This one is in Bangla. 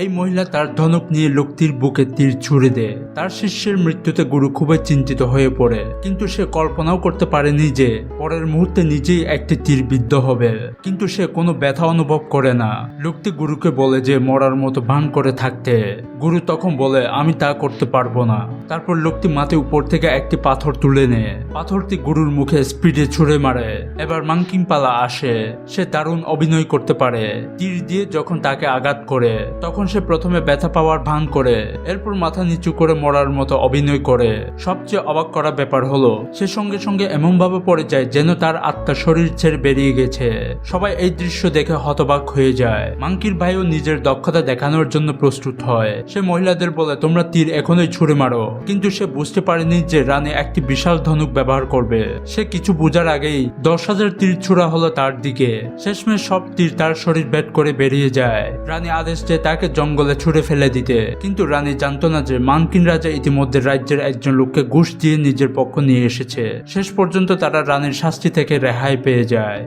এই মহিলা তার ধনুক নিয়ে লোকটির বুকে তীর ছুড়ে দেয়। তার শিষ্যের মৃত্যুতে গুরু খুবই চিন্তিত হয়ে পড়ে, কিন্তু সে কল্পনাও করতে পারেনি যে পরের মুহূর্তে নিজেই একটি তীর বিদ্ধ হবে। কিন্তু সে কোনো ব্যথা অনুভব করে না। লোকটি গুরুকে বলে যে মরার মতো ভান করে থাকতে। গুরু তখন বলে আমি তা করতে পারবো না। তারপর লোকটি মাটির উপর থেকে একটি পাথর তুলে নেয়। পাথরটি গুরুর মুখে স্পিডে ছুঁড়ে মারে। এবার মাংকিং পালা আসে। সে দারুণ অভিনয় করতে পারে। তীর দিয়ে যখন তাকে আঘাত করে তখন সে প্রথমে ব্যথা পাওয়ার ভান করে, এরপর মাথা নিচু করে মরার মতো অভিনয় করে। সবচেয়ে অবাক করা ব্যাপার হলো সে সঙ্গে সঙ্গে এমন ভাবে পড়ে যায় যেন তার আত্মা শরীর ছেড়ে বেরিয়ে গেছে। সবাই এই দৃশ্য দেখে হতবাক হয়ে যায়। মাংকির ভাইও নিজের দক্ষতা দেখানোর জন্য প্রস্তুত হয়। সে মহিলাদের বলে তোমরা তীর এখনই ছুঁড়ে মারো, কিন্তু সে বুঝতে পারেনি যে রানী একটি বিশাল ধনুক ব্যবহার করবে। সে কিছু বোঝার আগেই 10,000 তীর ছুড়া হলো তার দিকে। শেষমেশ সব তীর তার শরীর ভেদ করে বেরিয়ে যায়। রানী আদেশ দেয় তাকে জঙ্গলে ছুঁড়ে ফেলে দিতে, কিন্তু রানী জানতো না যে মানকিন রাজা ইতিমধ্যে রাজ্যের একজন লোককে ঘুষ দিয়ে নিজের পক্ষ নিয়ে এসেছে। শেষ পর্যন্ত তারা রানীর শাস্তি থেকে রেহাই পেয়ে যায়।